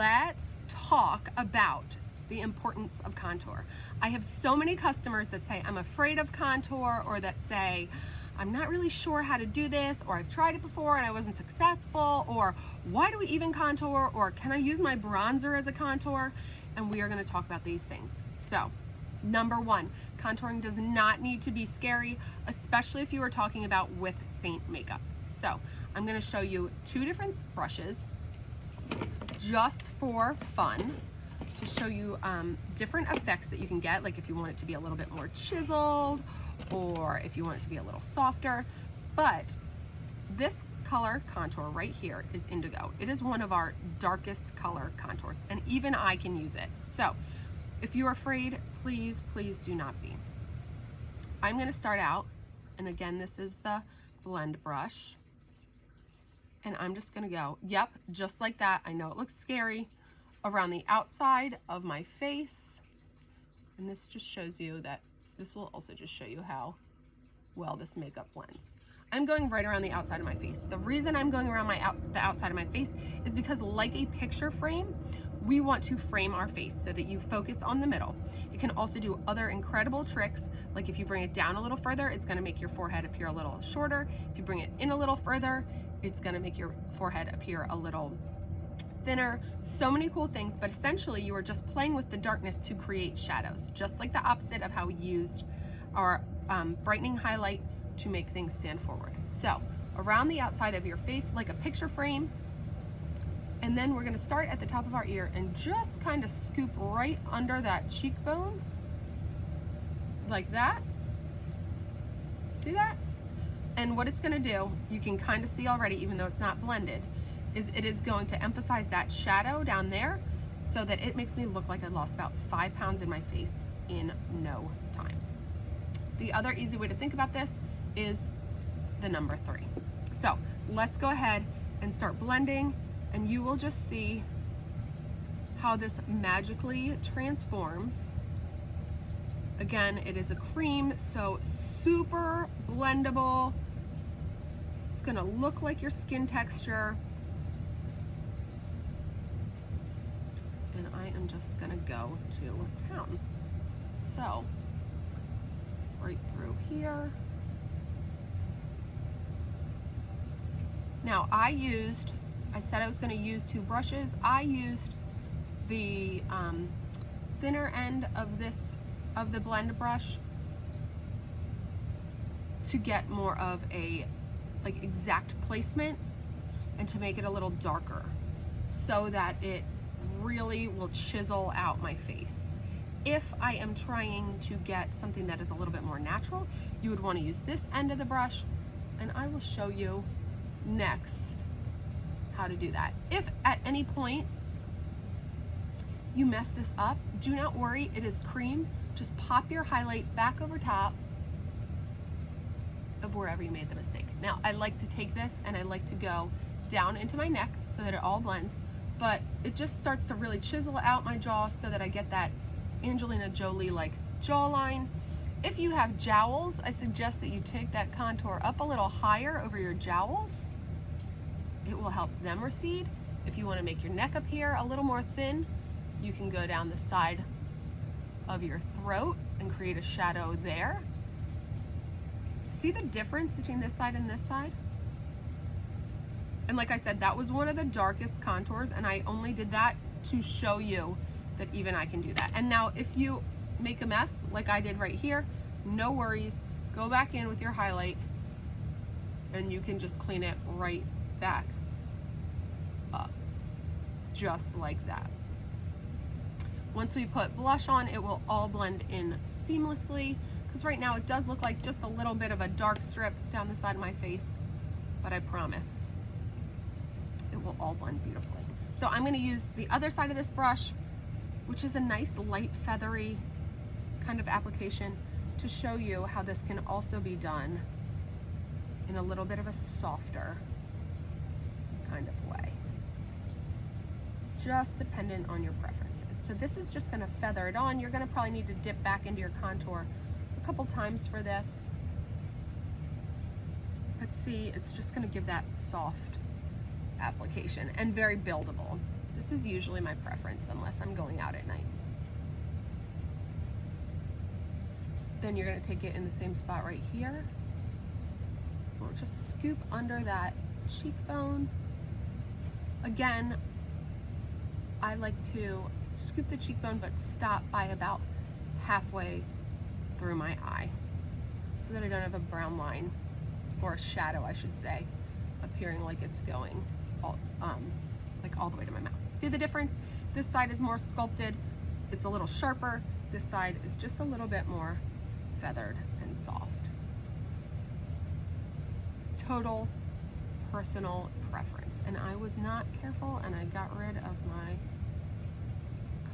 let's talk about the importance of contour. I have so many customers that say, I'm afraid of contour, or that say, I'm not really sure how to do this, or I've tried it before and I wasn't successful, or why do we even contour, or can I use my bronzer as a contour? And we are going to talk about these things. So, number one, contouring does not need to be scary, especially if you are talking about with Saint makeup. So, I'm going to show you two different brushes just for fun, to show you different effects that you can get, like if you want it to be a little bit more chiseled, or if you want it to be a little softer. But this color contour right here is indigo. It is one of our darkest color contours, and even I can use it. So if you're afraid, please, please do not be. I'm gonna start out, and again, this is the blend brush, and I'm just gonna go, yep, just like that. I know it looks scary, around the outside of my face. And this just shows you that, this will also just show you how well this makeup blends. I'm going right around the outside of my face. The reason I'm going around the outside of my face is because, like a picture frame, we want to frame our face so that you focus on the middle. It can also do other incredible tricks, like if you bring it down a little further, it's gonna make your forehead appear a little shorter. If you bring it in a little further, it's gonna make your forehead appear a little thinner. So many cool things, but essentially you are just playing with the darkness to create shadows, just like the opposite of how we used our brightening highlight to make things stand forward. So around the outside of your face, like a picture frame, and then we're going to start at the top of our ear and just kind of scoop right under that cheekbone, like that. See that? And what it's going to do, you can kind of see already, even though it's not blended, is it is going to emphasize that shadow down there so that it makes me look like I lost about 5 pounds in my face in no time. The other easy way to think about this is the number 3. So let's go ahead and start blending, and you will just see how this magically transforms. Again, it is a cream, so super blendable. It's gonna look like your skin texture. And I am just gonna go to town. So, right through here. Now I said I was gonna use 2 brushes. I used the thinner end of the blend brush to get more of a like exact placement and to make it a little darker so that it really will chisel out my face. If I am trying to get something that is a little bit more natural, you would want to use this end of the brush, and I will show you next how to do that. If at any point you mess this up, do not worry, it is cream. Just pop your highlight back over top of wherever you made the mistake. Now, I like to take this and I like to go down into my neck so that it all blends, but it just starts to really chisel out my jaw so that I get that Angelina Jolie-like jawline. If you have jowls, I suggest that you take that contour up a little higher over your jowls. It will help them recede. If you want to make your neck appear a little more thin, you can go down the side of your throat and create a shadow there. See the difference between this side and this side? And like I said, that was one of the darkest contours, and I only did that to show you that even I can do that. And now if you make a mess like I did right here, no worries, go back in with your highlight and you can just clean it right back up, just like that. Once we put blush on, it will all blend in seamlessly, because right now it does look like just a little bit of a dark strip down the side of my face, but I promise it will all blend beautifully. So I'm going to use the other side of this brush, which is a nice light feathery kind of application, to show you how this can also be done in a little bit of a softer kind of way, just dependent on your preferences. So this is just going to feather it on. You're going to probably need to dip back into your contour a couple times for this, but see, it's just going to give that soft application and very buildable. This is usually my preference unless I'm going out at night. Then you're going to take it in the same spot right here. We'll just scoop under that cheekbone. Again, I like to scoop the cheekbone but stop by about halfway through my eye so that I don't have a brown line, or a shadow I should say, appearing like it's going all the way to my mouth. See the difference? This side is more sculpted, it's a little sharper. This side is just a little bit more feathered and soft. Total personal preference. And I was not careful and I got rid of my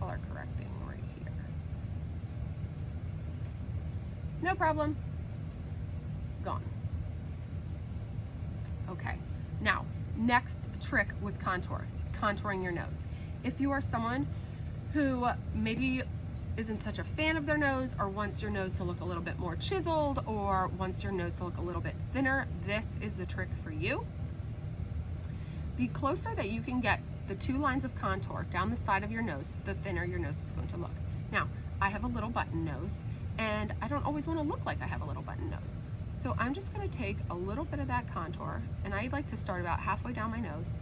color correcting right here. No problem. Gone. Okay, now next trick with contour is contouring your nose. If you are someone who maybe isn't such a fan of their nose, or wants your nose to look a little bit more chiseled, or wants your nose to look a little bit thinner, this is the trick for you. The closer that you can get the 2 lines of contour down the side of your nose, the thinner your nose is going to look. Now, I have a little button nose, and I don't always want to look like I have a little button nose. So I'm just going to take a little bit of that contour, and I like to start about halfway down my nose.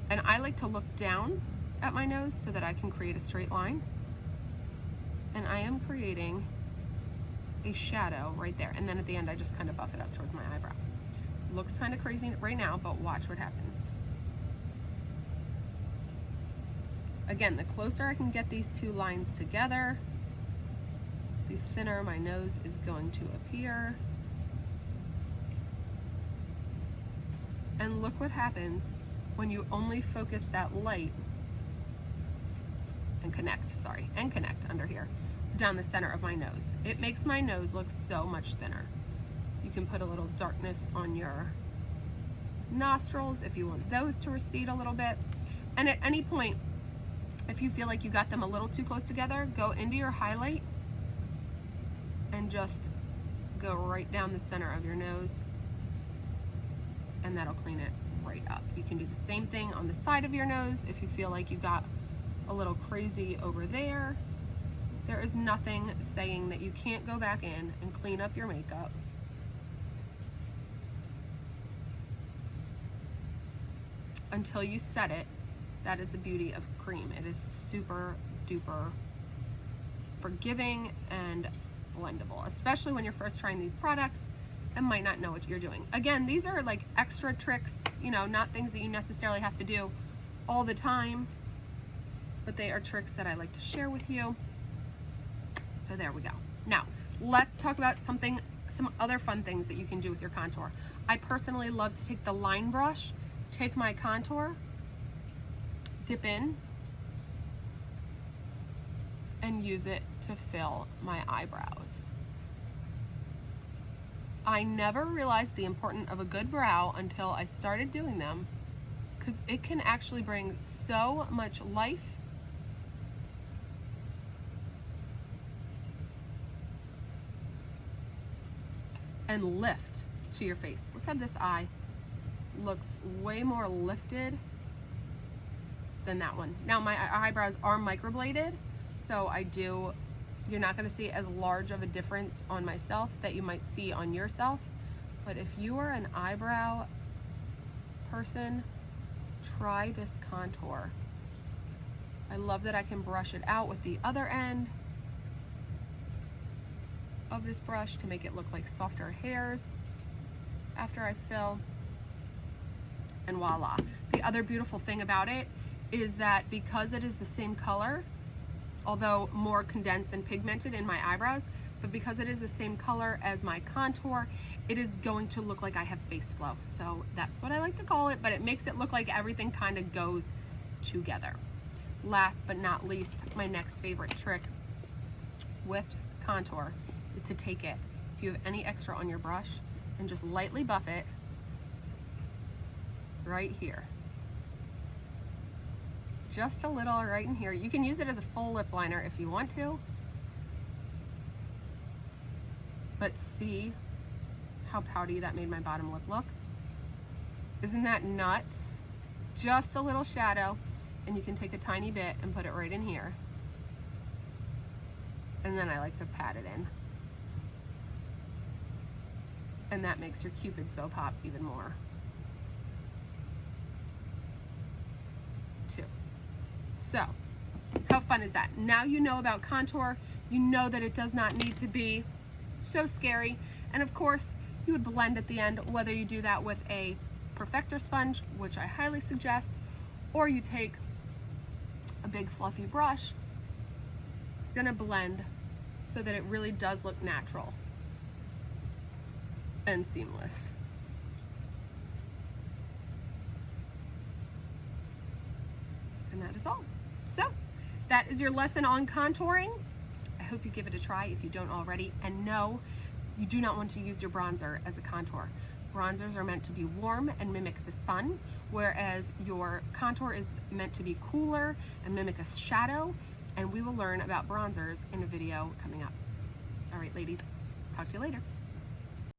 And I like to look down at my nose so that I can create a straight line. And I am creating a shadow right there. And then at the end, I just kind of buff it up towards my eyebrow. Looks kind of crazy right now, but watch what happens. Again, the closer I can get these 2 lines together, the thinner my nose is going to appear. And look what happens when you only focus that light and connect under here, down the center of my nose. It makes my nose look so much thinner. You can put a little darkness on your nostrils if you want those to recede a little bit. And at any point, if you feel like you got them a little too close together, go into your highlight and just go right down the center of your nose, and that'll clean it right up. You can do the same thing on the side of your nose if you feel like you got a little crazy over there. There is nothing saying that you can't go back in and clean up your makeup. Until you set it. That is the beauty of cream. It is super duper forgiving and blendable, especially when you're first trying these products and might not know what you're doing. Again, these are like extra tricks, you know, not things that you necessarily have to do all the time, but they are tricks that I like to share with you. So there we go. Now, let's talk about some other fun things that you can do with your contour. I personally love to take the line brush, take my contour, dip in, and use it to fill my eyebrows. I never realized the importance of a good brow until I started doing them, because it can actually bring so much life and lift to your face. Look how this eye looks way more lifted than that one. Now my eyebrows are microbladed, so you're not gonna see as large of a difference on myself that you might see on yourself. But if you are an eyebrow person, try this contour. I love that I can brush it out with the other end of this brush to make it look like softer hairs after I fill, and voila. The other beautiful thing about it is that because it is the same color, although more condensed and pigmented in my eyebrows, but because it is the same color as my contour, it is going to look like I have face flow. So that's what I like to call it, but it makes it look like everything kind of goes together. Last but not least, my next favorite trick with contour is to take it, if you have any extra on your brush, and just lightly buff it right here. Just a little right in here. You can use it as a full lip liner if you want to. But see how pouty that made my bottom lip look? Isn't that nuts? Just a little shadow and you can take a tiny bit and put it right in here. And then I like to pat it in. And that makes your Cupid's bow pop even more. Too. So, how fun is that? Now you know about contour. You know that it does not need to be so scary. And of course, you would blend at the end, whether you do that with a perfector sponge, which I highly suggest, or you take a big fluffy brush. You're gonna blend so that it really does look natural and seamless. And that is all. So that is your lesson on contouring. I hope you give it a try if you don't already. And no, you do not want to use your bronzer as a contour. Bronzers are meant to be warm and mimic the sun, whereas your contour is meant to be cooler and mimic a shadow. And we will learn about bronzers in a video coming up. All right, ladies, talk to you later.